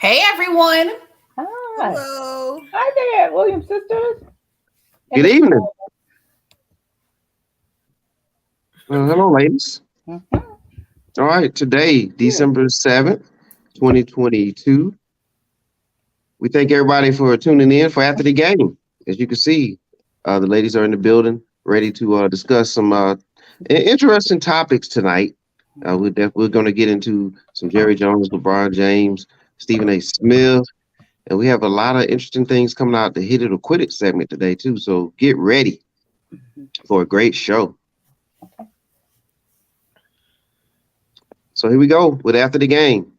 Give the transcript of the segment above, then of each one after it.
Hey everyone. Hi. Hello. Hi there, Williams sisters. And Good Mr. evening. Hello, ladies. Mhm. All right, today, Yeah. December 7th, 2022. We thank everybody for tuning in for after the game. As you can see, the ladies are in the building, ready to discuss some interesting topics tonight. We're going to get into some Jerry Jones, LeBron James, Stephen A. Smith, and we have a lot of interesting things coming out the Hit It or Quit It segment today, too. So get ready for a great show. So here we go with after the game.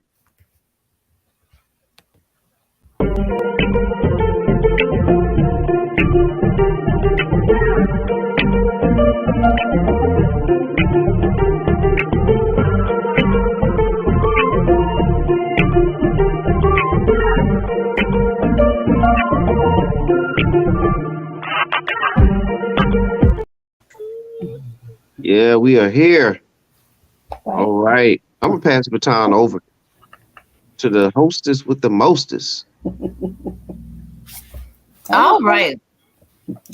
Yeah, we are here. Right. All right. I'm gonna pass the baton over to the hostess with the mostest. All right.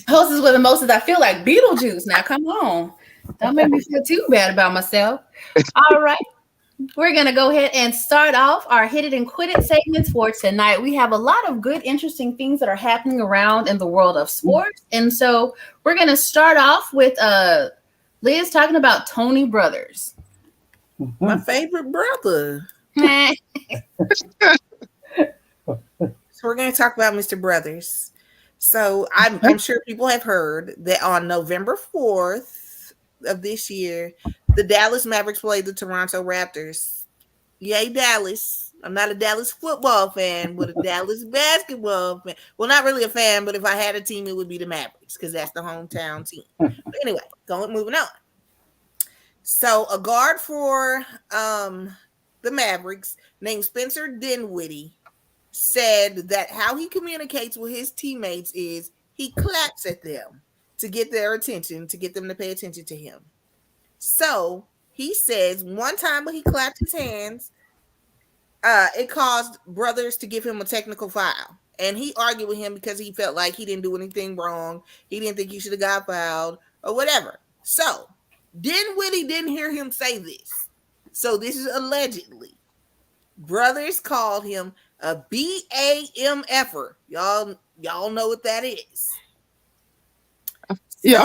Hostess with the mostest. I feel like Beetlejuice. Now, come on. Don't make me feel too bad about myself. All right. We're going to go ahead and start off our Hit It and Quit It segments for tonight. We have a lot of good, interesting things that are happening around in the world of sports. And so we're going to start off with Liz talking about Tony Brothers. My favorite brother. Nah. So we're going to talk about Mr. Brothers. So I'm sure people have heard that on November 4th of this year, the Dallas Mavericks played the Toronto Raptors. Yay, Dallas. I'm not a Dallas football fan, but a Dallas basketball fan. Well, not really a fan, but if I had a team, it would be the Mavericks because that's the hometown team. But anyway, moving on. So a guard for the Mavericks named Spencer Dinwiddie said that how he communicates with his teammates is he claps at them to get their attention, to get them to pay attention to him. So he says one time when he clapped his hands, it caused Brothers to give him a technical foul. And he argued with him because he felt like he didn't do anything wrong. He didn't think he should have got fouled or whatever. So Dinwiddie didn't hear him say this. So this is allegedly. Brothers called him a BAMFer. Y'all know what that is. Yeah,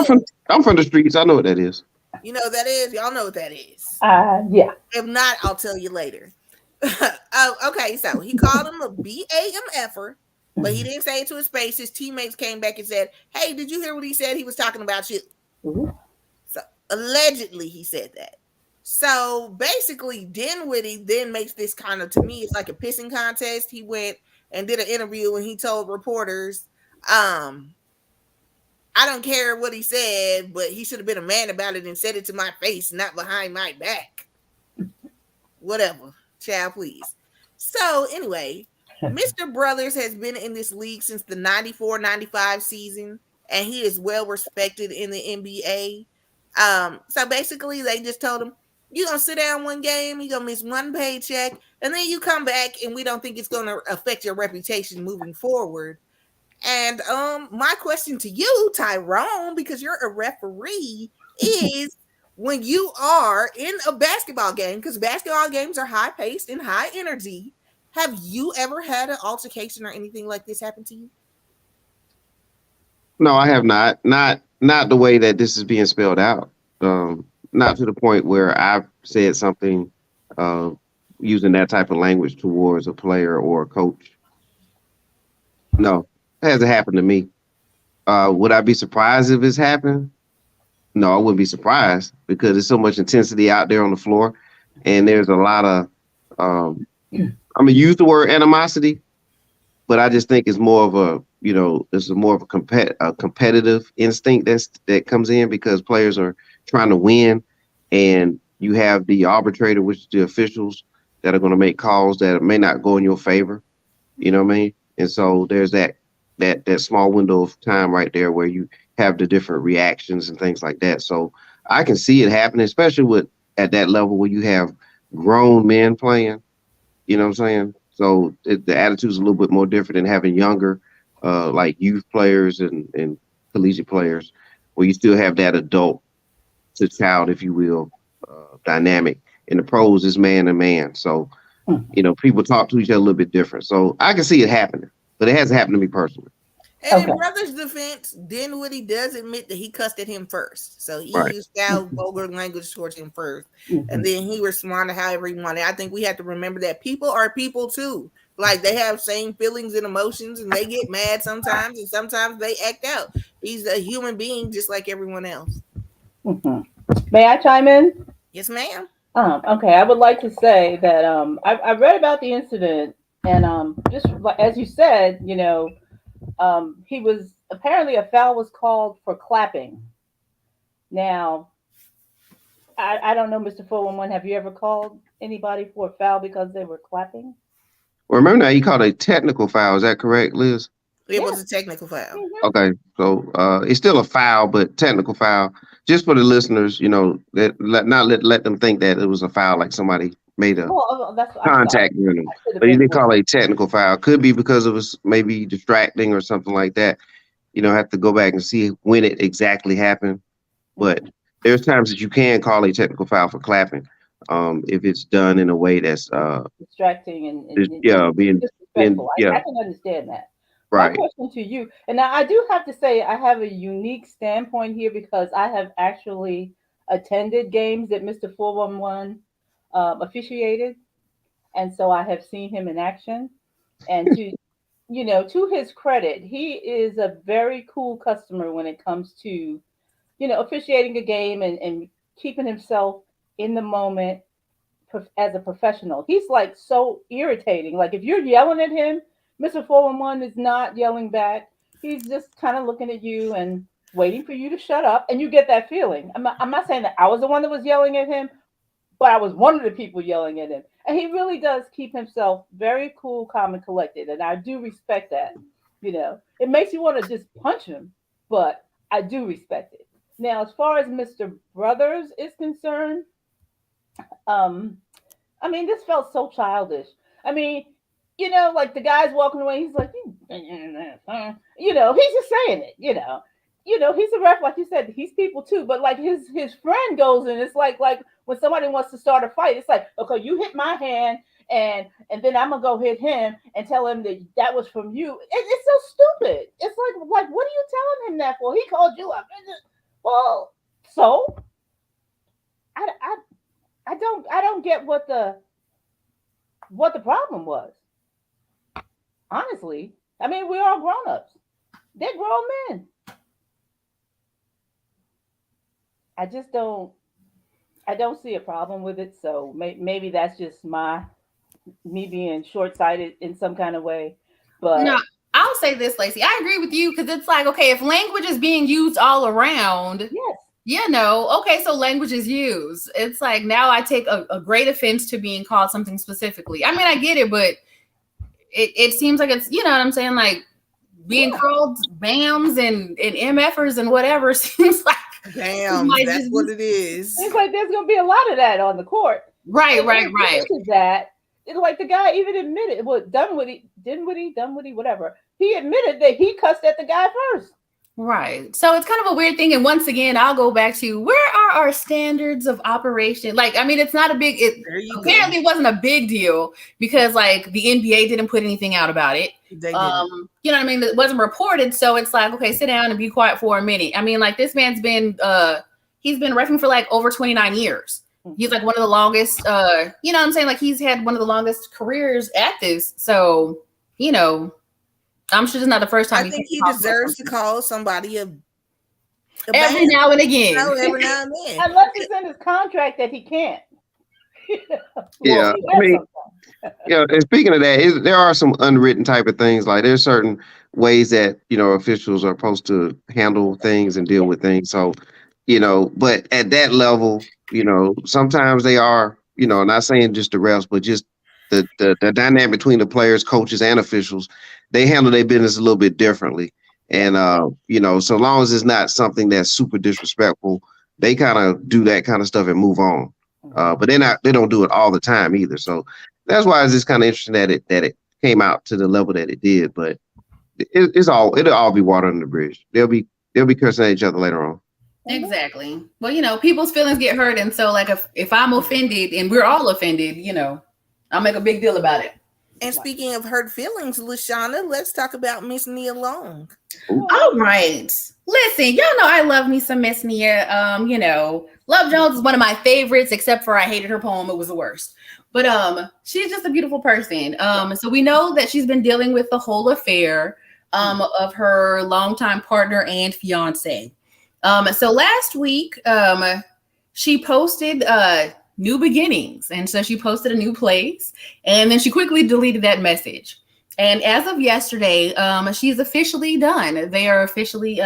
I'm from the streets. I know what that is. You know what that is? Y'all know what that is. Yeah. If not, I'll tell you later. Okay, so he called him a BAMFer, but he didn't say it to his face. His teammates came back and said, "Hey, did you hear what he said? He was talking about you." Mm-hmm. So allegedly he said that. So basically, Dinwiddie then makes this kind of, to me, it's like a pissing contest. He went and did an interview and he told reporters, I don't care what he said, but he should have been a man about it and said it to my face, not behind my back. Whatever. Child, please. So anyway, Mr. Brothers has been in this league since the 94-95 season, and he is well respected in the NBA. So basically, they just told him, you're going to sit down one game, you're going to miss one paycheck, and then you come back, and we don't think it's going to affect your reputation moving forward. And my question to you, Tyrone, because you're a referee, is when you are in a basketball game, because basketball games are high-paced and high energy, have you ever had an altercation or anything like this happen to you? No, I have not. Not the way that this is being spelled out. Not to the point where I've said something using that type of language towards a player or a coach. No, it hasn't happened to me. Would I be surprised if it's happened? No, I wouldn't be surprised because there's so much intensity out there on the floor, and there's a lot of. I'm gonna use the word animosity, but I just think it's more of a, it's more of a competitive instinct that comes in because players are trying to win, and you have the arbitrator, which is the officials that are going to make calls that may not go in your favor. You know what I mean? And so there's that small window of time right there where you have the different reactions and things like that. So I can see it happening, especially at that level where you have grown men playing. You know what I'm saying? So the attitude's a little bit more different than having younger, like youth players and collegiate players, where you still have that adult to child, if you will, dynamic. In the pros, is man to man. So, people talk to each other a little bit different. So I can see it happening, but it hasn't happened to me personally. And Okay. in Brother's defense, Dinwiddie does admit that he cussed at him first. So he Right. used foul, vulgar language towards him first. Mhm. And then he responded however he wanted. I think we have to remember that people are people too. Like they have same feelings and emotions and they get mad sometimes and sometimes they act out. He's a human being just like everyone else. Mhm. May I chime in? Yes, ma'am. Okay, I would like to say that I read about the incident, and just as you said, he was apparently a foul was called for clapping. Now, I don't know, Mr. 411, have you ever called anybody for a foul because they were clapping? Well, remember now, you called a technical foul. Is that correct, Liz? It Yeah. was a technical foul. Mhm. Okay, so it's still a foul, but technical foul. Just for the listeners, that let them think that it was a foul, like somebody made a Well, that's I'm sorry. contact with them. I should have But he been did call more. it a technical foul. Could be because it was maybe distracting or something like that. Have to go back and see when it exactly happened. But there's times that you can call a technical foul for clapping, if it's done in a way that's Distracting being disrespectful. I can understand that. My right. question to you, and now I do have to say I have a unique standpoint here because I have actually attended games that Mr. 411 officiated, and so I have seen him in action. And to his credit, he is a very cool customer when it comes to officiating a game and keeping himself in the moment as a professional. He's like so irritating. Like if you're yelling at him, Mr. 411 is not yelling back. He's just kind of looking at you and waiting for you to shut up. And you get that feeling. I'm not saying that I was the one that was yelling at him, but I was one of the people yelling at him. And he really does keep himself very cool, calm, and collected. And I do respect that. It makes you want to just punch him, but I do respect it. Now, as far as Mr. Brothers is concerned, um, this felt so childish. I mean, like the guy's walking away, he's like, he's just saying it, he's a ref, like you said, he's people too, but like his friend goes in, it's like when somebody wants to start a fight, it's like, okay, you hit my hand, and then I'm gonna go hit him and tell him that was from you. It's so stupid. It's like what are you telling him that for? He called you up. Well, so I don't get what the problem was. Honestly, we're all grown-ups. They're grown men. I don't see a problem with it. So maybe that's just me being short-sighted in some kind of way. But no, I'll say this, Lacey. I agree with you because it's like, okay, if language is being used all around, yes, okay, so language is used. It's like now I take a great offense to being called something specifically. I get it, but it seems like it's, you know what I'm saying? Like being called BAMs and MFers and whatever seems like. Damn, that's what it is. It's like there's going to be a lot of that on the court. Right. That, it's like the guy even admitted, Dunwoody, whatever. He admitted that he cussed at the guy first. Right. So it's kind of a weird thing. And once again, I'll go back to where are our standards of operation? Like, it's not a big, apparently it wasn't a big deal because like the NBA didn't put anything out about it. They didn't. It wasn't reported. So it's like, okay, sit down and be quiet for a minute. Like this man's been, he's been reffing for like over 29 years. He's like one of the longest, like he's had one of the longest careers at this. So, I'm sure it's not the first time. I think he deserves to call somebody every now and again. Every now and then. Unless it's in his contract that he can't. Yeah, and speaking of that, there are some unwritten type of things. Like there's certain ways that officials are supposed to handle things and deal with things. So, but at that level, sometimes they are, not saying just the refs, but just the dynamic between the players, coaches, and officials. They handle their business a little bit differently. And, so long as it's not something that's super disrespectful, they kind of do that kind of stuff and move on. But they don't do it all the time either. So that's why it's just kind of interesting that it came out to the level that it did. But it'll all be water under the bridge. They'll be cursing at each other later on. Exactly. Well, people's feelings get hurt, and so like if I'm offended, and we're all offended, I'll make a big deal about it. And speaking of hurt feelings, Lashana, let's talk about Miss Nia Long. All right. Listen, y'all know I love me some Miss Nia. Love Jones is one of my favorites, except for I hated her poem. It was the worst. But she's just a beautiful person. So we know that she's been dealing with the whole affair of her longtime partner and fiance. So last week, she posted new beginnings. And so she posted a new place, and then she quickly deleted that message. And as of yesterday, she's officially done. They are officially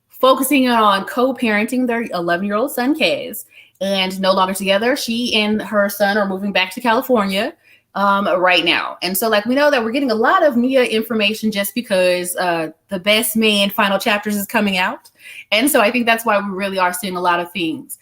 focusing on co-parenting their 11-year-old son, Kaz, and no longer together. She and her son are moving back to California right now. And so we know that we're getting a lot of Nia information just because The Best Man Final Chapters is coming out. And so I think that's why we really are seeing a lot of things.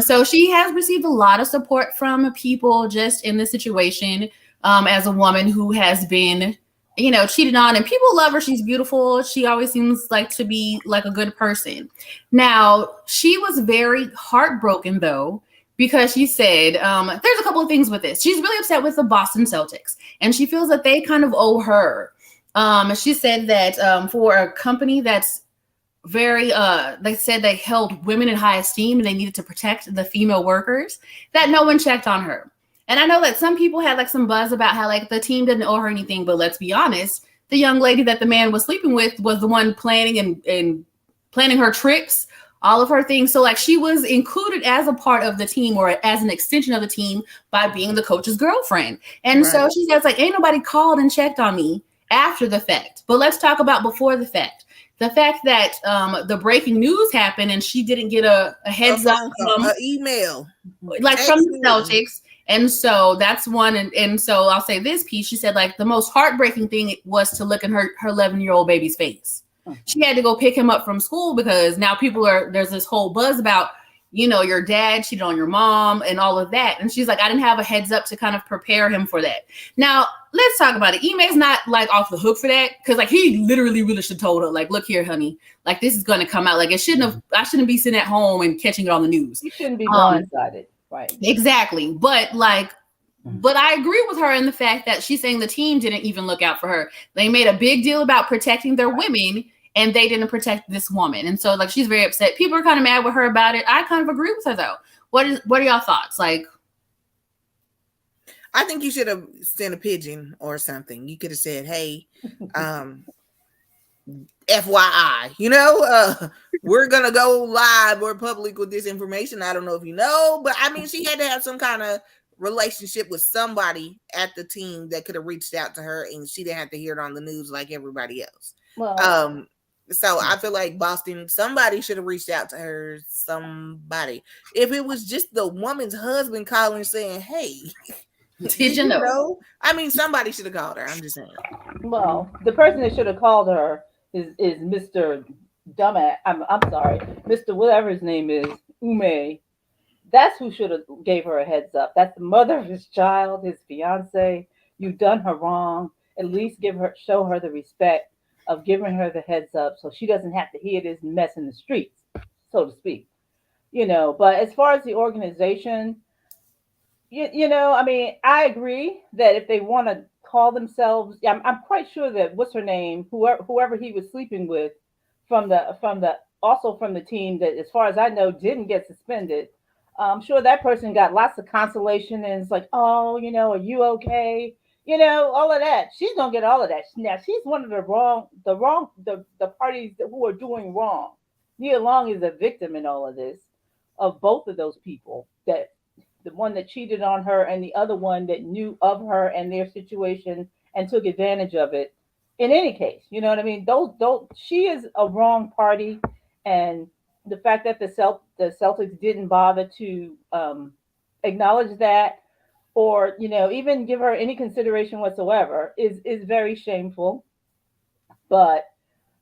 So she has received a lot of support from people just in this situation as a woman who has been, cheated on, and people love her. She's beautiful. She always seems like to be like a good person. Now, she was very heartbroken though, because she said there's a couple of things with this. She's really upset with the Boston Celtics, and she feels that they kind of owe her. She said that for a company that's very they said they held women in high esteem and they needed to protect the female workers, that no one checked on her. And I know that some people had some buzz about how the team didn't owe her anything, but let's be honest, the young lady that the man was sleeping with was the one planning and planning her trips, all of her things. So she was included as a part of the team or as an extension of the team by being the coach's girlfriend. And so she says ain't nobody called and checked on me after the fact. But let's talk about before the fact. The fact that the breaking news happened and she didn't get a heads up from an email, from the Celtics. And so that's one. And so I'll say this piece. She said the most heartbreaking thing was to look in her 11-year-old baby's face. She had to go pick him up from school because now there's this whole buzz about, your dad cheated on your mom and all of that. And she's I didn't have a heads up to kind of prepare him for that. Now, let's talk about it. Ime's not off the hook for that, because he literally really should have told her, look here, honey, this is going to come out. I shouldn't be sitting at home and catching it on the news. You shouldn't be blindsided. Right. Exactly. But I agree with her in the fact that she's saying the team didn't even look out for her. They made a big deal about protecting their women, and they didn't protect this woman. And so she's very upset. People are kind of mad with her about it. I kind of agree with her though. What are y'all thoughts? I think you should have sent a pigeon or something. You could have said, hey, FYI, we're going to go live or public with this information. I don't know if you know, but she had to have some kind of relationship with somebody at the team that could have reached out to her, and she didn't have to hear it on the news like everybody else. Well, so I feel like Boston, somebody should have reached out to her, somebody. If it was just the woman's husband calling saying, hey, did you know? Somebody should have called her. I'm just saying. Well, the person that should have called her is Mr. Dumbass. I'm sorry, Mr. whatever his name is, Ume. That's who should have gave her a heads up. That's the mother of his child, his fiance. You've done her wrong. At least show her the respect of giving her the heads up, so she doesn't have to hear this mess in the streets, so to speak. But as far as the organization, I agree that if they want to call themselves, I'm quite sure that what's her name, whoever he was sleeping with, from the team that, as far as I know, didn't get suspended. I'm sure that person got lots of consolation and it's oh, are you okay? All of that. She's gonna get all of that. Now she's one of the parties who are doing wrong. Nia Long is a victim in all of this, of both of those people, that the one that cheated on her and the other one that knew of her and their situation and took advantage of it. In any case, you know what I mean? Those she is a wrong party, and the fact that the Celtics didn't bother to acknowledge that, or even give her any consideration whatsoever, is very shameful. But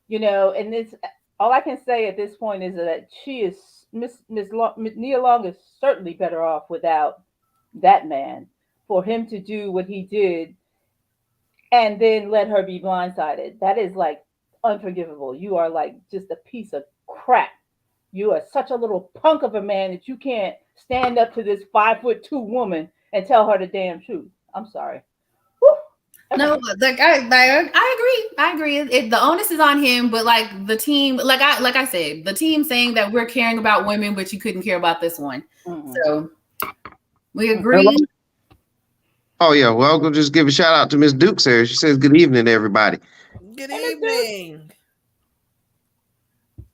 and this, all I can say at this point is that she is Nia Long is certainly better off without that man for him to do what he did and then let her be blindsided. That is like unforgivable. You are like just a piece of crap. You are such a little punk of a man that you can't stand up to this 5'2" woman and tell her the damn truth. I'm sorry. Whew. No, like I agree. The onus is on him, but like the team, like I said, the team saying that we're caring about women, but you couldn't care about this one. Mhm. So we agree. Oh yeah, well, we'll just give a shout out to Miss Dukes here. She says good evening to everybody. Good Hey, Miss Duke. evening.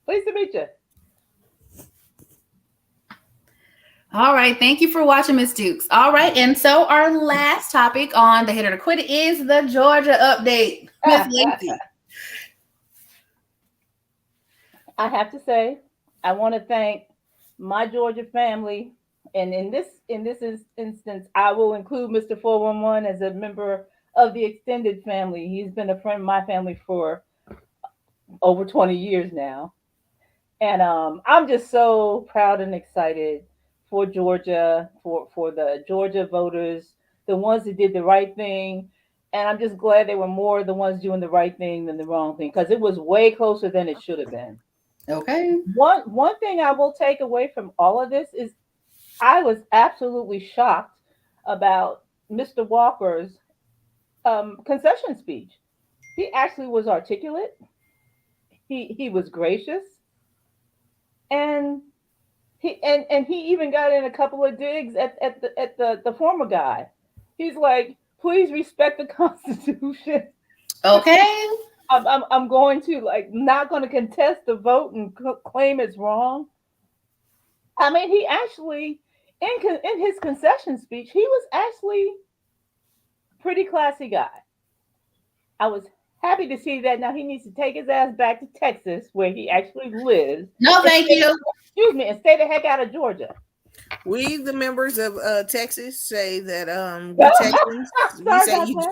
Pleased to meet you. All right, thank you for watching, Miss Dukes. All right, and so our last topic on the Hit or the Quit is the Georgia update. Miss Lacey. I have to say, I want to thank my Georgia family, and in this instance, I will include Mr. 411 as a member of the extended family. He's been a friend of my family for over 20 years now, and I'm just so proud and excited for Georgia, for the Georgia voters, the ones that did the right thing. And I'm just glad they were more the ones doing the right thing than the wrong thing, because it was way closer than it should have been. Okay. One thing I will take away from all of this is I was absolutely shocked about Mr. Walker's concession speech. He actually was articulate. He was gracious, and he even got in a couple of digs at the former guy. He's like, please respect the Constitution. Okay. I'm going to not going to contest the vote and claim it's wrong. I mean, he actually in his concession speech, he was actually a pretty classy guy. I was happy to see that. Now he needs to take his ass back to Texas, where he actually lives. No, thank you. Excuse me, and stay the heck out of Georgia. We, the members of Texas, say that we Texans, we say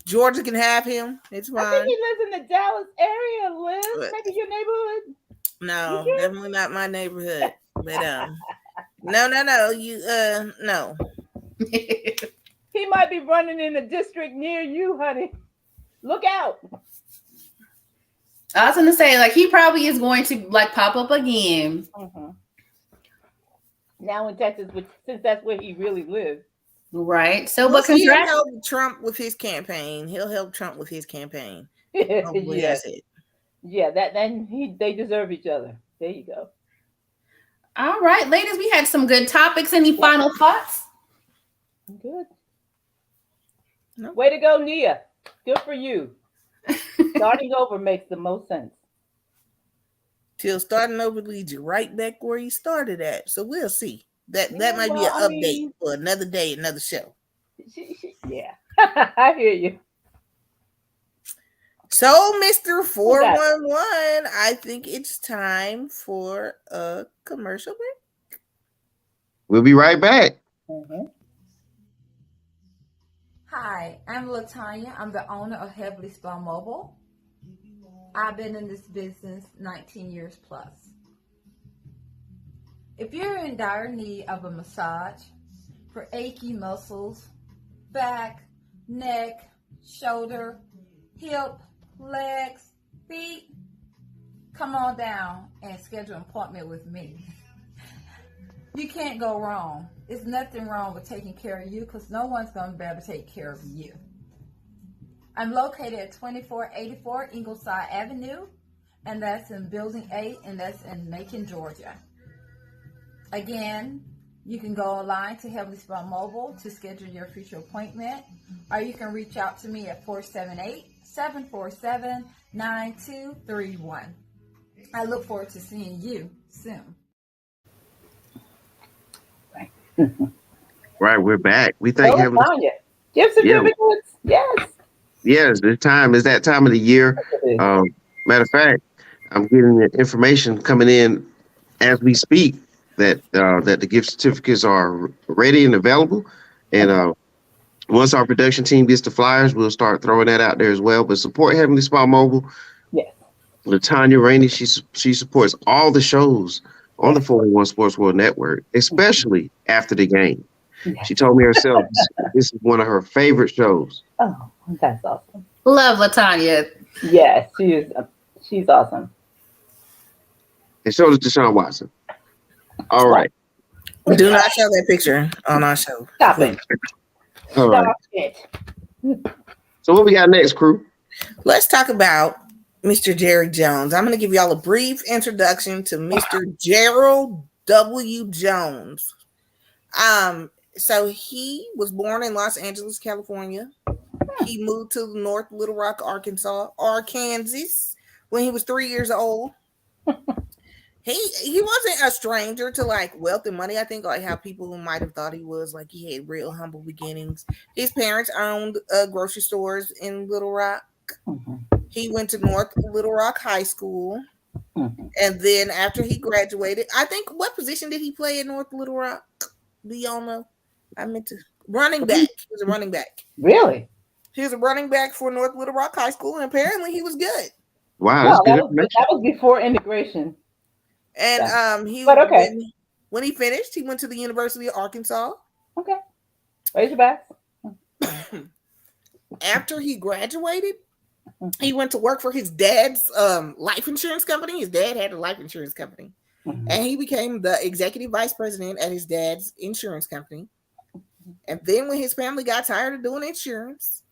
Georgia can have him. It's fine. I think he lives in the Dallas area, Liz. Maybe your neighborhood. No, definitely not my neighborhood. But no, you no. He might be running in a district near you, honey. Look out. I was gonna say, like, he probably is going to like pop up again. Mm-hmm. Now in Texas, since that's where he really lives. Right. So, Well, but congrats. he'll help Trump with his campaign. He'll help Trump with his campaign. Hopefully that's it. Yeah, they deserve each other. There you go. All right, ladies, we had some good topics. Any final thoughts? I'm good. No. Way to go, Nia. Good for you. Starting over makes the most sense. Till starting over leads you right back where you started at. So we'll see. That might be an update for another day, another show. Yeah, I hear you. So, Mr. 411, I think it's time for a commercial break. We'll be right back. Mm-hmm. Hi, I'm LaTanya. I'm the owner of Heavily Spa Mobile. I've been in this business 19 years plus. If you're in dire need of a massage for achy muscles, back, neck, shoulder, hip, legs, feet, come on down and schedule an appointment with me. You can't go wrong. There's nothing wrong with taking care of you, because no one's going to be able to take care of you. I'm located at 2484 Ingleside Avenue, and that's in Building 8, and that's in Macon, Georgia. Again, you can go online to Heavily Spa Mobile to schedule your future appointment, or you can reach out to me at 478-747-9231. I look forward to seeing you soon. Right, we're back. We thank him. Gift certificates, yes. Yes, the time is that time of the year. Matter of fact, I'm getting the information coming in as we speak that the gift certificates are ready and available. And once our production team gets the flyers, we'll start throwing that out there as well. But support Heavenly Spa Mobile. Yes. LaTanya Rainey, she supports all the shows on the 401 Sports World Network, especially after the game. She told me herself this is one of her favorite shows. Oh, that's awesome. Love Latanya. Yes, she's awesome. And so does Deshaun Watson. All right. Do not show that picture on our show. Stop it. All right. Stop it. So what we got next, crew? Let's talk about Mr. Jerry Jones. I'm going to give y'all a brief introduction to Mr. Gerald W. Jones. So he was born in Los Angeles, California. He moved to North Little Rock, Arkansas, when he was 3 years old. He wasn't a stranger to like wealth and money. I think like how people might have thought he was, like he had real humble beginnings. His parents owned grocery stores in Little Rock. Mm-hmm. He went to North Little Rock High School. Mm-hmm. And then after he graduated, I think, what position did he play at North Little Rock? Do y'all know? I meant to running back. He was a running back. Really? He was a running back for North Little Rock High School, and apparently he was good. Wow, No, that's good. that was before integration. And But okay. when he finished, he went to the University of Arkansas. Okay. Raise your backs. After he graduated, he went to work for his dad's life insurance company. His dad had a life insurance company. Mm-hmm. And he became the executive vice president at his dad's insurance company. And then when his family got tired of doing insurance,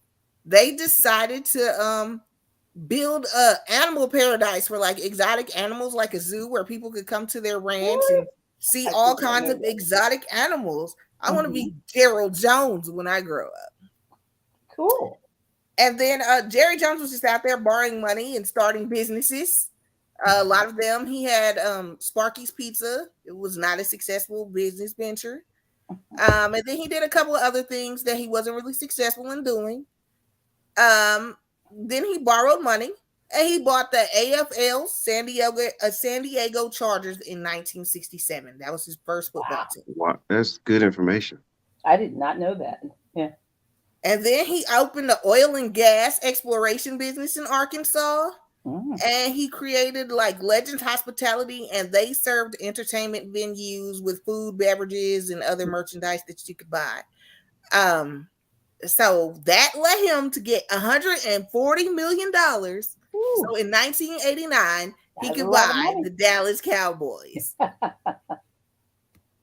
they decided to build a animal paradise for like exotic animals, like a zoo where people could come to their ranch and see all kinds of exotic animals. I want to be Gerald Jones when I grow up. Cool. And then Jerry Jones was just out there borrowing money and starting businesses. A lot of them. He had Sparky's Pizza. It was not a successful business venture. And then he did a couple of other things that he wasn't really successful in doing. Then he borrowed money and he bought the AFL San Diego Chargers in 1967. That was his first football team. Wow, that's good information. I did not know that. Yeah. And then he opened the oil and gas exploration business in Arkansas. And he created like Legends Hospitality, and they served entertainment venues with food, beverages, and other merchandise that you could buy. So that led him to get $140 million. So in 1989, he could buy the Dallas Cowboys.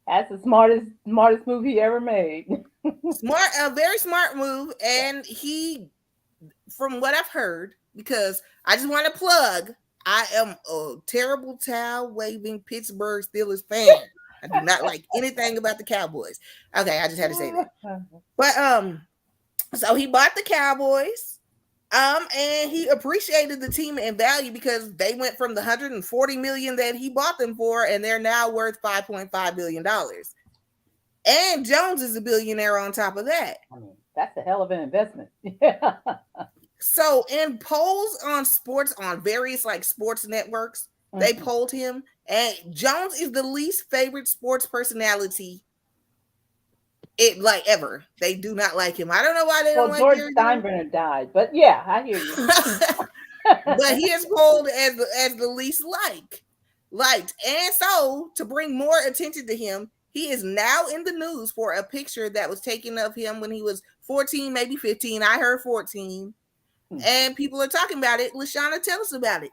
That's the smartest move he ever made. A very smart move. And he, from what I've heard, because I just want to plug, I am a terrible towel waving Pittsburgh Steelers fan. I do not like anything about the Cowboys. Okay, I just had to say that. But so he bought the Cowboys, and he appreciated the team in value because they went from the $140 million that he bought them for, and they're now worth $5.5 billion. And Jones is a billionaire on top of that. I mean, that's a hell of an investment. So in polls on sports, on various like sports networks, they polled him, and Jones is the least favorite sports personality ever. They do not like him. I don't know why they don't like him. George Steinbrenner died, but yeah, I hear you. But he is polled as the least liked. And so to bring more attention to him, he is now in the news for a picture that was taken of him when he was 14, maybe 15. I heard 14. And people are talking about it. Lashana, tell us about it.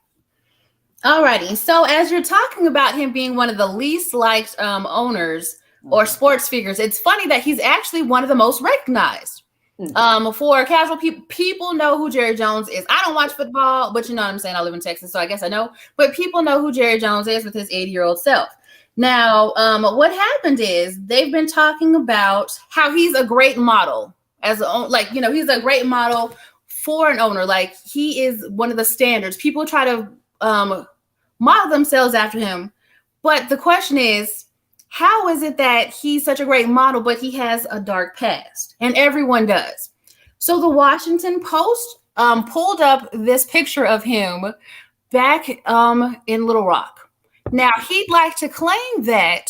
Alrighty. So as you're talking about him being one of the least liked owners or sports figures, it's funny that he's actually one of the most recognized. For casual people know who Jerry Jones is. I don't watch football, but you know what I'm saying? I live in Texas, so I guess I know. But people know who Jerry Jones is with his 80-year-old self. Now, what happened is they've been talking about how he's a great model he's a great model for an owner. Like he is one of the standards. People try to model themselves after him. But the question is, how is it that he's such a great model, but he has a dark past? And everyone does. So the Washington Post pulled up this picture of him back in Little Rock. Now, he'd like to claim that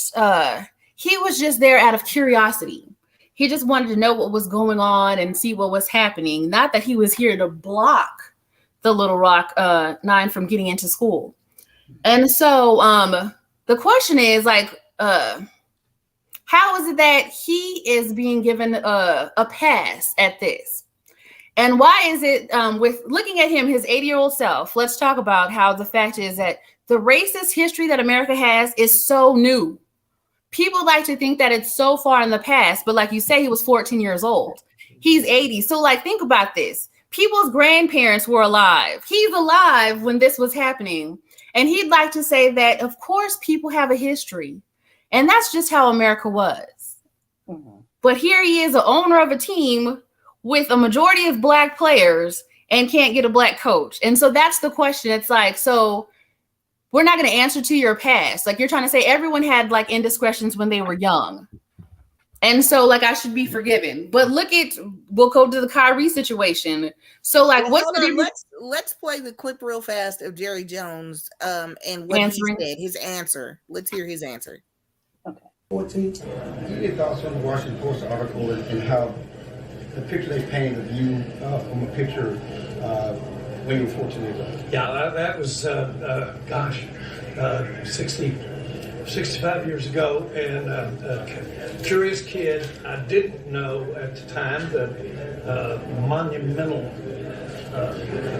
he was just there out of curiosity. He just wanted to know what was going on and see what was happening. Not that he was here to block the Little Rock 9 from getting into school. And so the question is, like, How is it that he is being given a pass at this? And why is it, with looking at him, his 80-year-old self, let's talk about how the fact is that the racist history that America has is so new. People like to think that it's so far in the past, but like you say, he was 14 years old. He's 80. So, like, think about this. People's grandparents were alive. He's alive when this was happening. And he'd like to say that, of course, people have a history. And that's just how America was. Mm-hmm. But here he is, the owner of a team with a majority of black players and can't get a black coach. And so that's the question. It's like, so we're not going to answer to your past. Like, you're trying to say everyone had like indiscretions when they were young. And so, like, I should be forgiven. But we'll go to the Kyrie situation. So, like, let's play the clip real fast of Jerry Jones and what he said, his answer. Let's hear his answer. Okay. 14. What are your thoughts on the Washington Post article and how the picture they painted of you from a picture when you were 14 years old? Yeah, that was, 65 years ago, and a curious kid. I didn't know at the time the monumental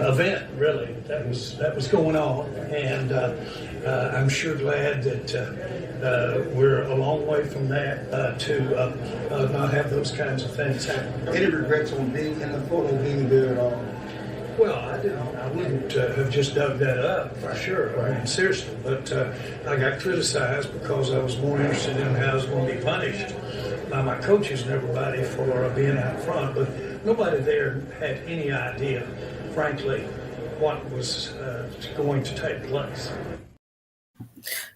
event, really, that was going on, and I'm sure glad that we're a long way from that to not have those kinds of things happen. Any regrets on being in the photo, being there at all? Well, I wouldn't have just dug that up, for sure. I mean, seriously. But I got criticized because I was more interested in how I was going to be punished by my coaches and everybody for being out front. But nobody there had any idea, frankly, what was going to take place.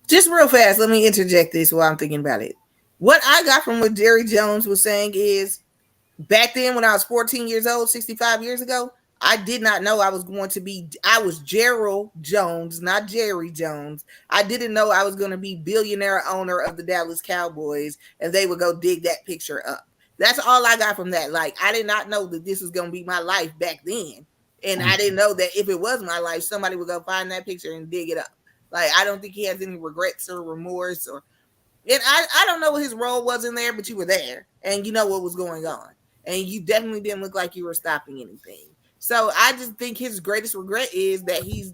Just real fast, let me interject this while I'm thinking about it. What I got from what Jerry Jones was saying is, back then when I was 14 years old, 65 years ago, I did not know I was Gerald Jones, not Jerry Jones. I didn't know I was going to be billionaire owner of the Dallas Cowboys and they would go dig that picture up. That's all I got from that. Like, I did not know that this was going to be my life back then. And I didn't know that if it was my life, somebody would go find that picture and dig it up. Like, I don't think he has any regrets or remorse and I don't know what his role was in there, but you were there and you know what was going on. And you definitely didn't look like you were stopping anything. So I just think his greatest regret is that he's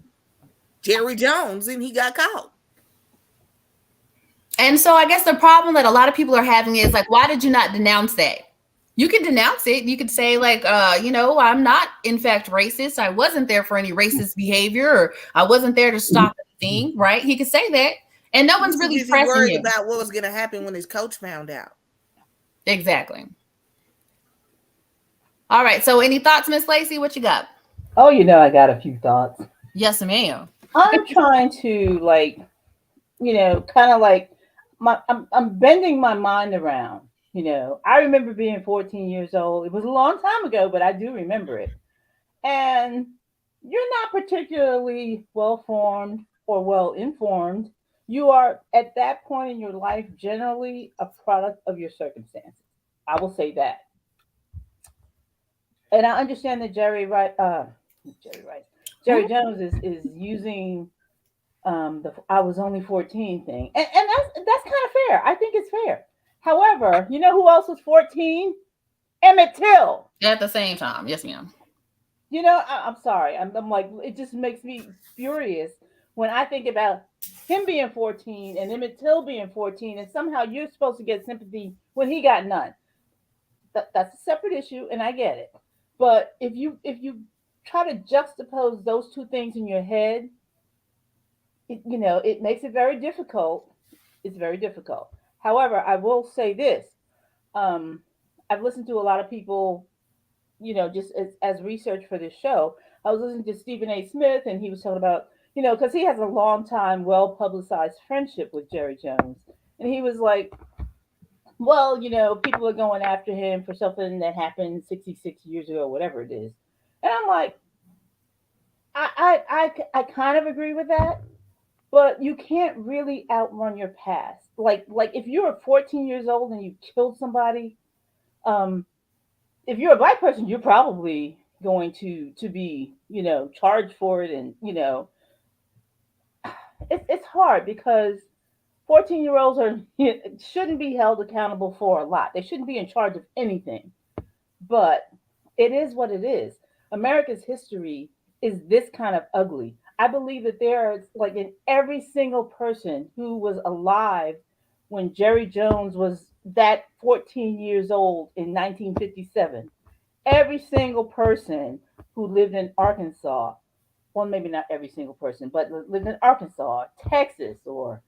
Jerry Jones and he got caught. And so I guess the problem that a lot of people are having is like, why did you not denounce that? You can denounce it. You could say like, I'm not in fact racist. I wasn't there for any racist behavior, or I wasn't there to stop anything, right? He could say that. And no one's really pressing worried about what was going to happen when his coach found out. Exactly. All right. So any thoughts, Miss Lacey? What you got? Oh, I got a few thoughts. Yes, ma'am. I'm trying to kind of like I'm bending my mind around. I remember being 14 years old. It was a long time ago, but I do remember it. And you're not particularly well-formed or well-informed. You are at that point in your life generally a product of your circumstances. I will say that. And I understand that Jerry Jones is using the "I was only 14" thing, and that's kind of fair. I think it's fair. However, you know who else was 14? Emmett Till. At the same time, yes, ma'am. I'm sorry. I'm like, it just makes me furious when I think about him being 14 and Emmett Till being 14, and somehow you're supposed to get sympathy when he got none. That's a separate issue, and I get it. But if you try to juxtapose those two things in your head, it makes it very difficult. It's very difficult. However, I will say this. I've listened to a lot of people, just as research for this show. I was listening to Stephen A. Smith, and he was talking about, because he has a long time, well-publicized friendship with Jerry Jones. And he was like, well, people are going after him for something that happened 66 years ago, whatever it is. And I'm like, I kind of agree with that, but you can't really outrun your past. Like if you're 14 years old and you killed somebody, if you're a black person, you're probably going to be, charged for it. And, it's hard because 14-year-olds are shouldn't be held accountable for a lot. They shouldn't be in charge of anything. But it is what it is. America's history is this kind of ugly. I believe that there are, like, in every single person who was alive when Jerry Jones was that 14 years old in 1957, every single person who lived in Arkansas, well, maybe not every single person, but lived in Arkansas, Texas, or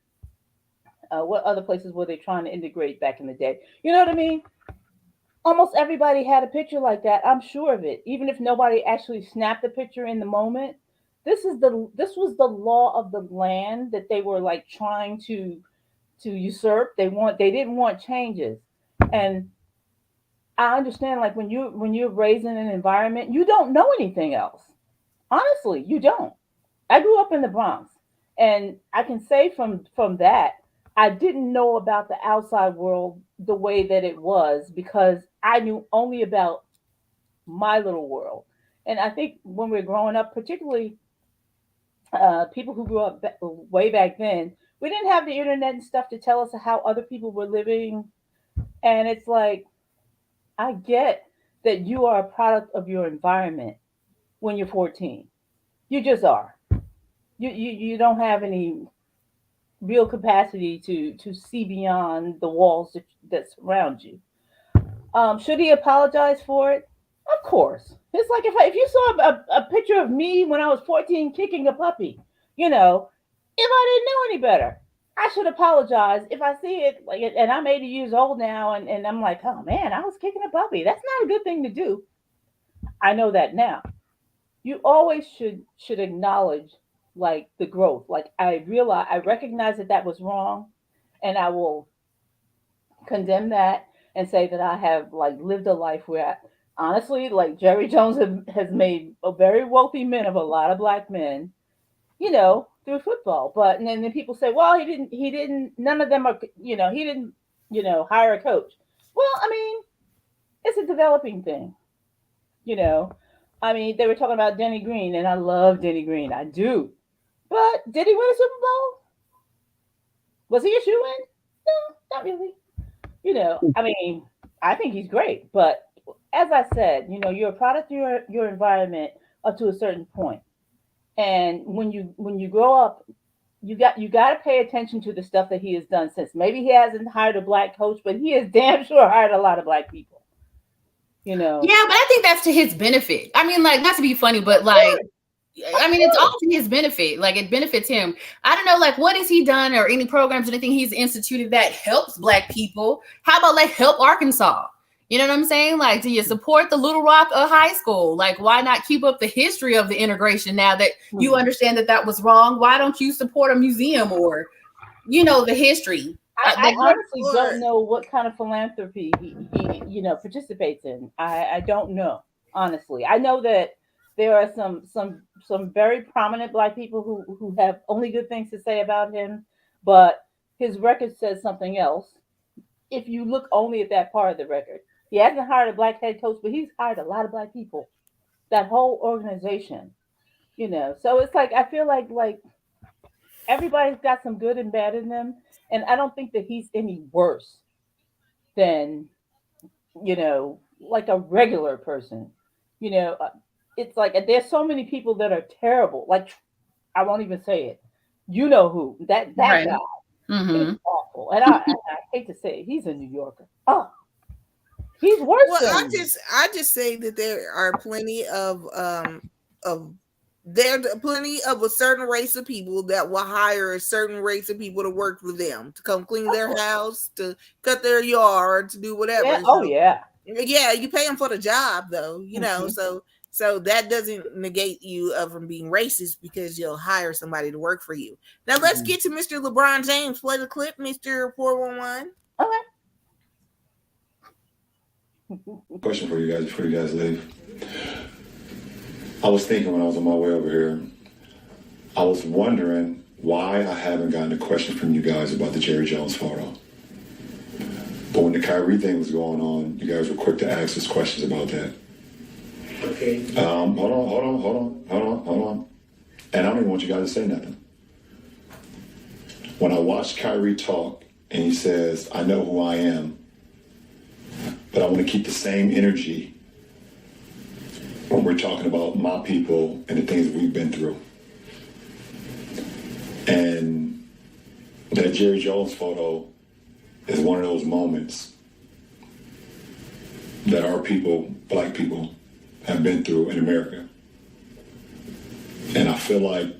what other places were they trying to integrate back in the day? You know what I mean? Almost everybody had a picture like that. I'm sure of it. Even if nobody actually snapped the picture in the moment, this was the law of the land that they were like trying to usurp. They didn't want changes. And I understand, like, when you're raised in an environment, you don't know anything else. Honestly, you don't. I grew up in the Bronx, and I can say from that, I didn't know about the outside world the way that it was because I knew only about my little world. And I think when we're growing up, particularly people who grew up way back then, we didn't have the internet and stuff to tell us how other people were living. And it's like, I get that you are a product of your environment when you're 14. You just are. You don't have any real capacity to see beyond the walls that surround you. Should he apologize for it? Of course. It's like if you saw a picture of me when I was 14 kicking a puppy, you know, if I didn't know any better, I should apologize. If I see it, like, and I'm 80 years old now, and I'm like, oh man, I was kicking a puppy. That's not a good thing to do. I know that now. You always should acknowledge, like, the growth. Like, I recognize that was wrong, and I will condemn that and say that I have, like, lived a life where honestly, like, Jerry Jones has made a very wealthy men of a lot of black men, through football. But and then people say, well, he didn't none of them are, he didn't, hire a coach. Well, I mean, it's a developing thing, you know. I mean, they were talking about Denny Green, and I love Denny Green. I do. But did he win a Super Bowl? Was he a shoe-in? No, not really. I mean, I think he's great. But as I said, you're a product of your environment up to a certain point. And when you grow up, you got to pay attention to the stuff that he has done since. Maybe he hasn't hired a black coach, but he has damn sure hired a lot of black people. Yeah, but I think that's to his benefit. I mean, like, not to be funny, but like, I mean, it's all to his benefit. Like, it benefits him. I don't know, like, what has he done or any programs or anything he's instituted that helps black people? How about, like, help Arkansas? You know what I'm saying? Like, do you support the Little Rock High School? Like, why not keep up the history of the integration now that you understand that was wrong? Why don't you support a museum or, the history? I honestly don't know what kind of philanthropy he participates in. I don't know, honestly. I know that there are some very prominent black people who have only good things to say about him, but his record says something else. If you look only at that part of the record, he hasn't hired a black head coach, but he's hired a lot of black people. That whole organization, So it's like I feel like everybody's got some good and bad in them. And I don't think that he's any worse than, like a regular person. It's like there's so many people that are terrible. Like, I won't even say it. You know who? That right. guy is awful. And I hate to say it, he's a New Yorker. Oh, he's worse. Well, I just say that there are plenty of there are plenty of a certain race of people that will hire a certain race of people to work for them, to come clean their house, to cut their yard, to do whatever. Yeah. Oh, yeah. Yeah, you pay them for the job, though, so that doesn't negate you from being racist because you'll hire somebody to work for you. Now, let's get to Mr. LeBron James. Play the clip, Mr. 411. Okay. Question for you guys before you guys leave. I was thinking when I was on my way over here, I was wondering why I haven't gotten a question from you guys about the Jerry Jones photo. But when the Kyrie thing was going on, you guys were quick to ask us questions about that. Okay. Hold on. And I don't even want you guys to say nothing. When I watch Kyrie talk and he says, I know who I am, but I want to keep the same energy when we're talking about my people and the things we've been through. And that Jerry Jones photo is one of those moments that our people, black people, have been through in America. And I feel like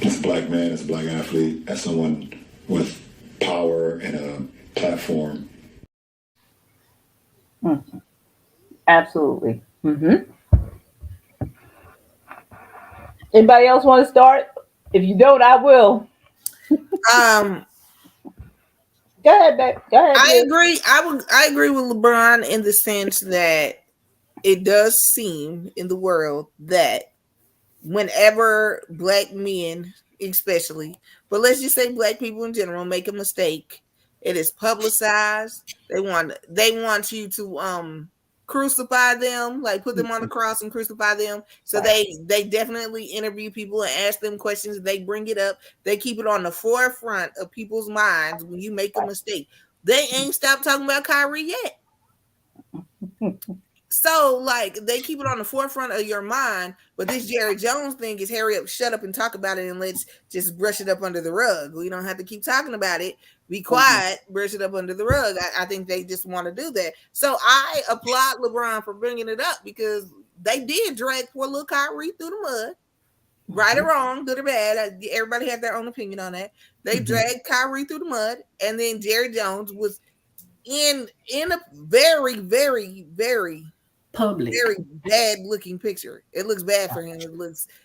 as a black man, as a black athlete, as someone with power and a platform. Mm-hmm. Absolutely. Mm-hmm. Anybody else want to start? If you don't, I will. Go ahead, babe. Go ahead. I agree. I agree with LeBron in the sense that it does seem in the world that whenever black men, especially, but let's just say black people in general, make a mistake, it is publicized. They want you to crucify them, like put them on the cross and crucify them. So they definitely interview people and ask them questions. They bring it up. They keep it on the forefront of people's minds when you make a mistake. They ain't stopped talking about Kyrie yet. So, like, they keep it on the forefront of your mind, but this Jerry Jones thing is hurry up, shut up, and talk about it, and let's just brush it up under the rug. We don't have to keep talking about it. Be quiet, brush it up under the rug. I think they just want to do that. So I applaud LeBron for bringing it up because they did drag poor little Kyrie through the mud. Right or wrong, good or bad, everybody had their own opinion on that. They dragged Kyrie through the mud, and then Jerry Jones was in a very, very, very public, very bad looking picture. It looks bad for him.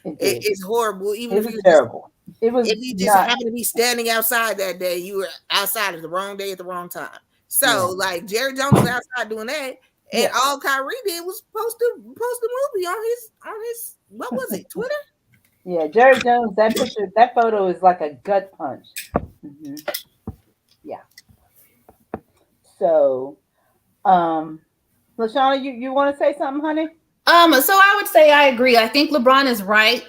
It's horrible. Even it was terrible. If he just happened to be standing outside that day, you were outside at the wrong day at the wrong time. So like Jerry Jones was outside doing that, and all Kyrie did was post a movie on his what was it, Twitter? Yeah, Jerry Jones. That picture, that photo is like a gut punch. Mm-hmm. Yeah. So, LaShawna, you want to say something, honey? So I would say I agree. I think LeBron is right.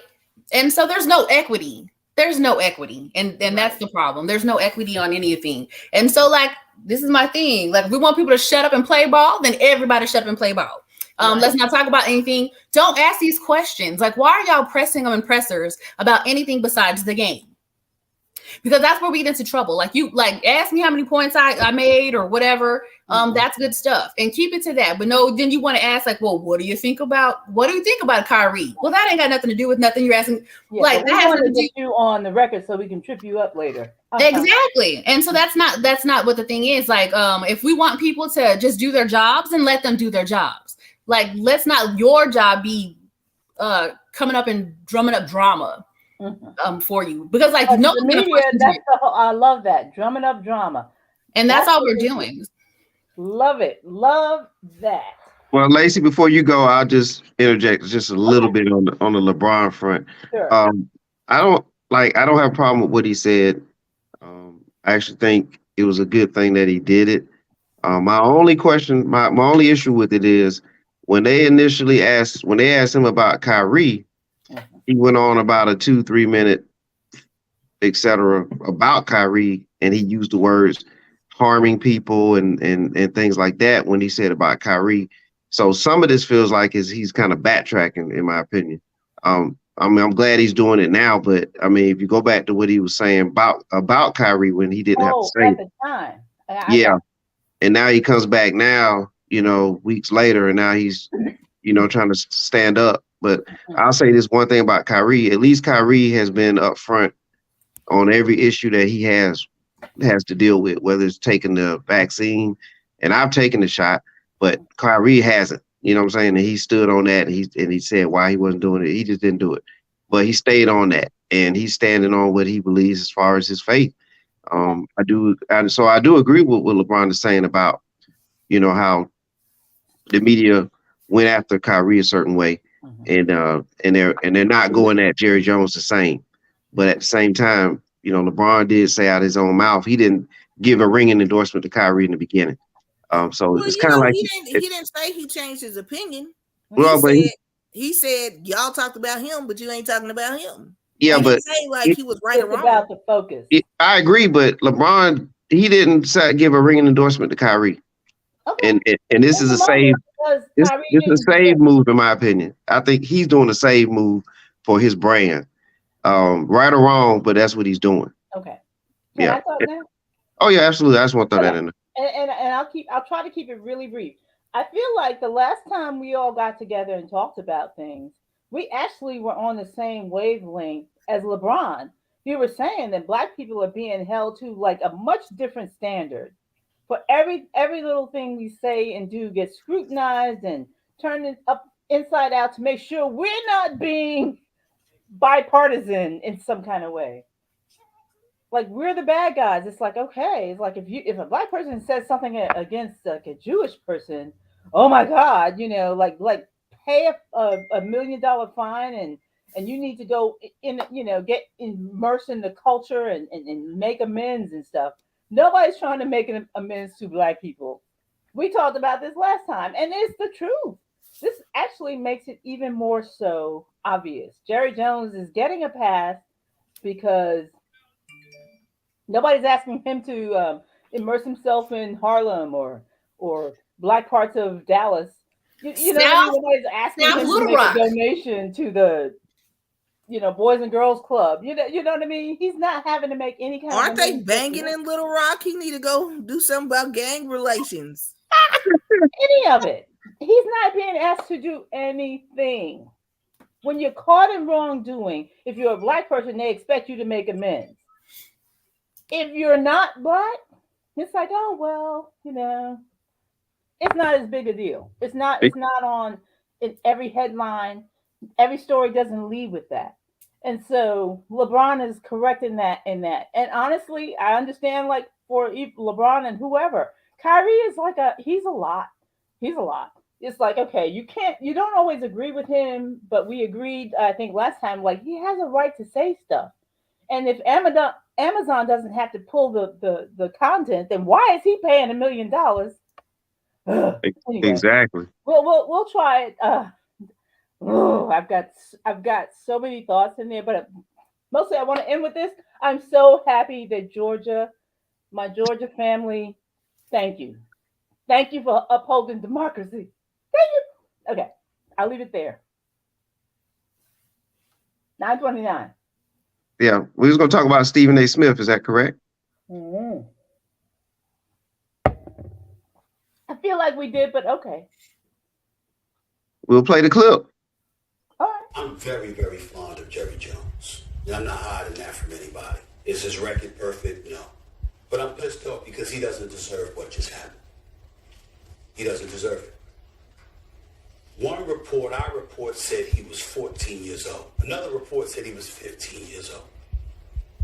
And so there's no equity. There's no equity. And that's the problem. There's no equity on anything. And so, like, this is my thing. Like, if we want people to shut up and play ball, then everybody shut up and play ball. Let's not talk about anything. Don't ask these questions. Like, why are y'all pressing them and pressers about anything besides the game? Because that's where we get into trouble. Like, you ask me how many points I made or whatever. That's good stuff. And keep it to that. But no, then you want to ask, like, well, what do you think about Kyrie? Well, that ain't got nothing to do with nothing. You're asking, like, that has to do you on the record so we can trip you up later. Exactly. And so that's not what the thing is. Like, if we want people to just do their jobs, and let them do their jobs. Like, let's not your job be coming up and drumming up drama. For you, because like no media, I love that, drumming up drama, and that's all we're doing. Love that. Well, Lacey, before you go, I'll just interject just a little bit on the LeBron front. Sure. I don't have a problem with what he said. I actually think it was a good thing that he did it. My only issue with it is when they asked him about Kyrie. He went on about a 2-3 minute, etc. about Kyrie, and he used the words harming people and things like that when he said about Kyrie. So some of this feels like he's kind of backtracking, in my opinion. I mean, I'm glad he's doing it now, but I mean, if you go back to what he was saying about Kyrie when he didn't have to say at the time, and now he comes back now, weeks later, and now he's trying to stand up. But I'll say this one thing about Kyrie. At least Kyrie has been upfront on every issue that he has to deal with, whether it's taking the vaccine, and I've taken the shot, but Kyrie hasn't. You know what I'm saying? And he stood on that, and he said why he wasn't doing it. He just didn't do it, but he stayed on that, and he's standing on what he believes as far as his faith. I do agree with what LeBron is saying about how the media went after Kyrie a certain way. And they're not going at Jerry Jones the same, but at the same time, LeBron did say out of his own mouth he didn't give a ringing endorsement to Kyrie in the beginning. So it's kind of like he didn't say he changed his opinion. Well, he said y'all talked about him, but you ain't talking about him. Yeah, And he but say like he was right or It's wrong. about the focus. I agree. But LeBron, he didn't give a ringing endorsement to Kyrie, Okay. and this In is the a save. moment, because This Kyrie this is didn't a do save that. move, in my opinion. I think he's doing a save move for his brand. Right or wrong, but that's what he's doing. Okay. Can Yeah. I talk now? Oh yeah, absolutely. I just want to throw that Okay. in there. And I'll try to keep it really brief. I feel like the last time we all got together and talked about things, we actually were on the same wavelength as LeBron. You were saying that black people are being held to like a much different standard. For every little thing we say and do gets scrutinized and turned up inside out to make sure we're not being bipartisan in some kind of way. Like we're the bad guys. It's like okay, it's like if a black person says something against like a Jewish person, oh my God, like pay $1 million fine and you need to go in, get immersed in the culture and make amends and stuff. Nobody's trying to make an amends to black people. We talked about this last time, and it's the truth. This actually makes it even more so obvious. Jerry Jones is getting a pass because nobody's asking him to immerse himself in Harlem or black parts of Dallas. You know what I mean? South, Nobody's asking South him to Little make a Rock. donation to the Boys and Girls Club. You know what I mean? He's not having to make any kind Aren't of they amends banging in Little Rock? He need to go do something about gang relations. any of it. He's not being asked to do anything. When you're caught in wrongdoing, if you're a black person, they expect you to make amends. If you're not black, it's like, oh well, it's not as big a deal. It's not. It's not on in every headline. Every story doesn't lead with that. And so LeBron is correct in that. And honestly, I understand like for LeBron and whoever, Kyrie is like he's a lot. He's a lot. It's like okay, you don't always agree with him, but we agreed I think last time like he has a right to say stuff. And if Amazon doesn't have to pull the content, then why is he paying $1 million? Anyway, Exactly. we'll try it. I've got so many thoughts in there, but mostly I want to end with this. I'm so happy that my Georgia family, thank you for upholding democracy. Thank you. Okay, I'll leave it there. 9:29. Yeah, we was gonna talk about Stephen A. Smith. Is that correct? Mm-hmm. I feel like we did, but okay. We'll play the clip. All right. I'm very, very fond of Jerry Jones. And I'm not hiding that from anybody. Is his record perfect? No. But I'm pissed off because he doesn't deserve what just happened. He doesn't deserve it. Our report said he was 14 years old. Another report said he was 15 years old.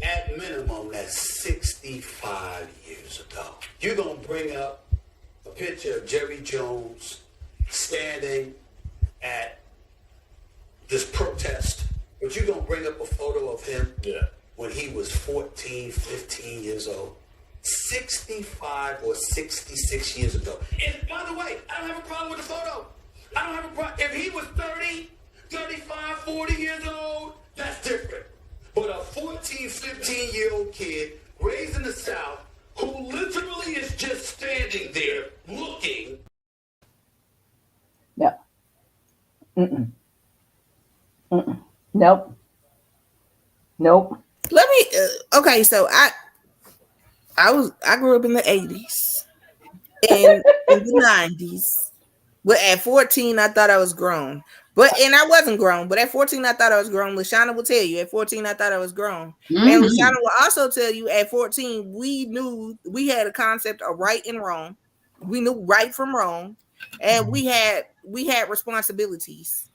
At minimum, that's 65 years ago. You're going to bring up a picture of Jerry Jones standing at this protest, but you're going to bring up a photo of him when he was 14, 15 years old. 65 or 66 years ago. And by the way, I don't have a problem with the photo. I don't have a problem. If he was 30, 35, 40 years old, that's different. But a 14, 15-year-old kid raised in the South who literally is just standing there looking. No. Mm-mm. Mm-mm. Nope. Nope. Let me. Okay, so I grew up in the 80s and in the 90s. But at 14, I thought I was grown. And I wasn't grown. But at 14, I thought I was grown. Lashana will tell you, at 14, I thought I was grown. Mm-hmm. And Lashana will also tell you, at 14, we knew we had a concept of right and wrong. We knew right from wrong, and we had responsibilities,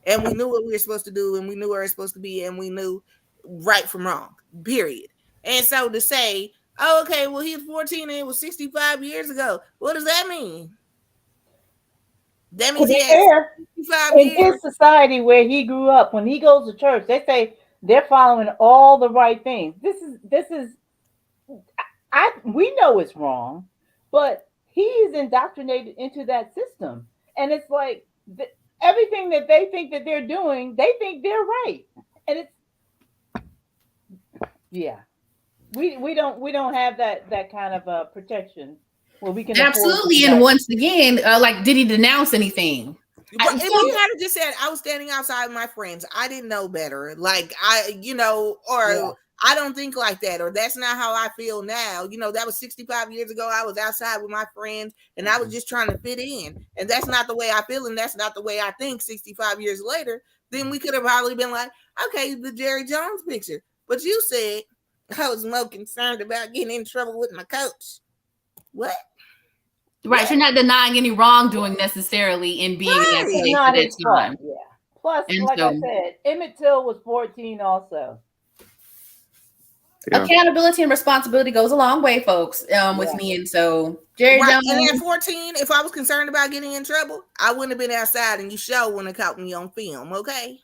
and we knew what we were supposed to do, and we knew where we were supposed to be, and we knew right from wrong. Period. And so to say, oh, okay, well, he was 14 and it was 65 years ago. What does that mean? That means he had 65 in his society where he grew up. When he goes to church, they say they're following all the right things. We know it's wrong, but he's indoctrinated into that system, and it's like everything that they think that they're doing, they think they're right, and Yeah. We don't have that kind of protection where we can afford to Absolutely. be And like, once again, like, did he denounce anything? But if he had just said, I was standing outside with my friends, I didn't know better. Like, or I don't think like that, or that's not how I feel now. That was 65 years ago. I was outside with my friends and I was just trying to fit in. And that's not the way I feel. And that's not the way I think 65 years later. Then we could have probably been like, okay, the Jerry Jones picture. But you said I was more concerned about getting in trouble with my coach. What? Right. You're not denying any wrongdoing necessarily in being in that it's place not at his that fault. time. Yeah. Plus, And like so, I said, Emmett Till was 14 also. Yeah. accountability and responsibility goes a long way, folks, with me. And so Jerry Right. Jones. And at 14, if I was concerned about getting in trouble, I wouldn't have been outside, and you sure wouldn't have caught me on film. Okay.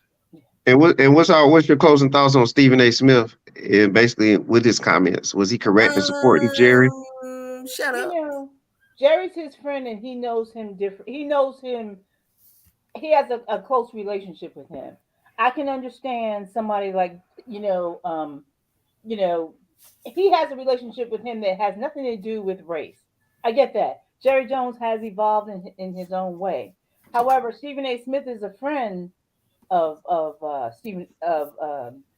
And what's your closing thoughts on Stephen A. Smith and basically with his comments? Was he correct in supporting Jerry? Shut up. Jerry's his friend, and he knows him different. He knows him. He has a close relationship with him. I can understand somebody like he has a relationship with him that has nothing to do with race. I get that. Jerry Jones has evolved in his own way. However, Stephen A. Smith is a friend of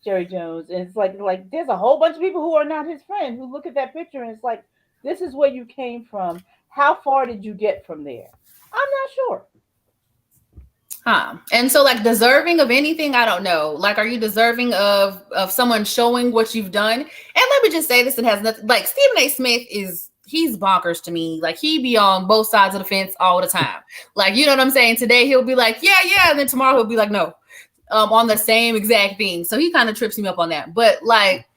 Jerry Jones, and it's like there's a whole bunch of people who are not his friend who look at that picture and it's like, this is where you came from. How far did you get from there? I'm not sure. And so, like, deserving of anything, I don't know. Like, are you deserving of someone showing what you've done? And let me just say this, it has nothing, like, Stephen A. Smith he's bonkers to me. Like, he be on both sides of the fence all the time. Like, you know what I'm saying? Today he'll be like, yeah, and then tomorrow he'll be like, no, on the same exact thing. So he kind of trips me up on that. But like,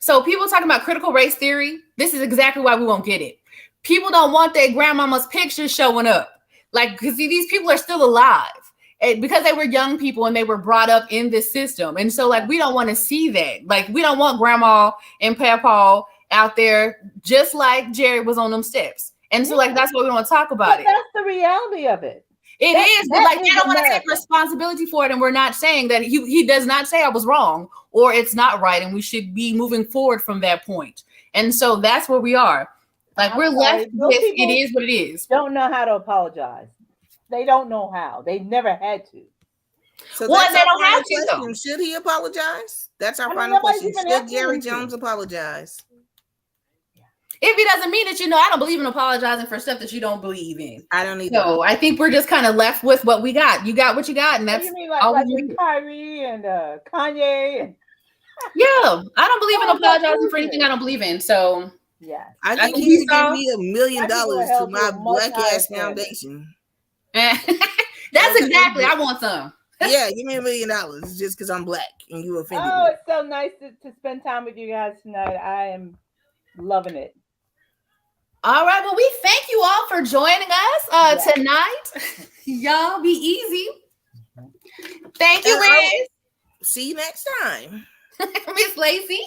so people talking about critical race theory, this is exactly why we won't get it. People don't want their grandmama's picture showing up. Like, because these people are still alive. And because they were young people and they were brought up in this system. And so, like, we don't want to see that. Like, we don't want grandma and papa out there just like Jerry was on them steps. And so, like, that's what we want to talk about. But that's the reality of it. It is, but like, they don't want to take responsibility for it. And we're not saying that he does not say I was wrong or it's not right. And we should be moving forward from that point. And so that's where we are. Like, we're left with it is what it is. Don't know how to apologize. They don't know how. They never had to. So well, they don't have to. Though. Should he apologize? That's our final question. Should Jerry Jones apologize? If he doesn't mean it, I don't believe in apologizing for stuff that you don't believe in. I don't either. So I think we're just kind of left with what we got. You got what you got, and that's you mean all like we with Kyrie and Kanye. And... Yeah, I don't believe in apologizing for anything I don't believe in. So yeah, I think he should give me $1 million to my black ass foundation. That's exactly. I want some. Yeah, give me $1 million just because I'm black and you offended me. Oh, it's so nice to spend time with you guys tonight. I am loving it. All right, well, we thank you all for joining us tonight. Y'all be easy. Thank you, Liz. See you next time. Miss Lacey.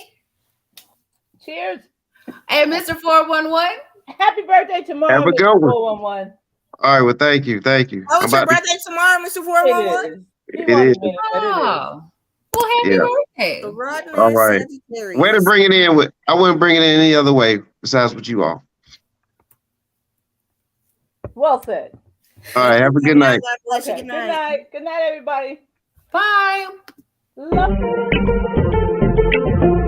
Cheers. And Mr. 411. Happy birthday tomorrow, Have a Mr. good one. 411. All right, well, thank you. Oh, it's your birthday tomorrow, Mr. 411? It is. Oh. Well, happy birthday. All right. Way to bring it in. I wouldn't bring it in any other way besides with you all. Well said. All right, have a good night. Okay. Good night. Good night, everybody. Bye. Love you.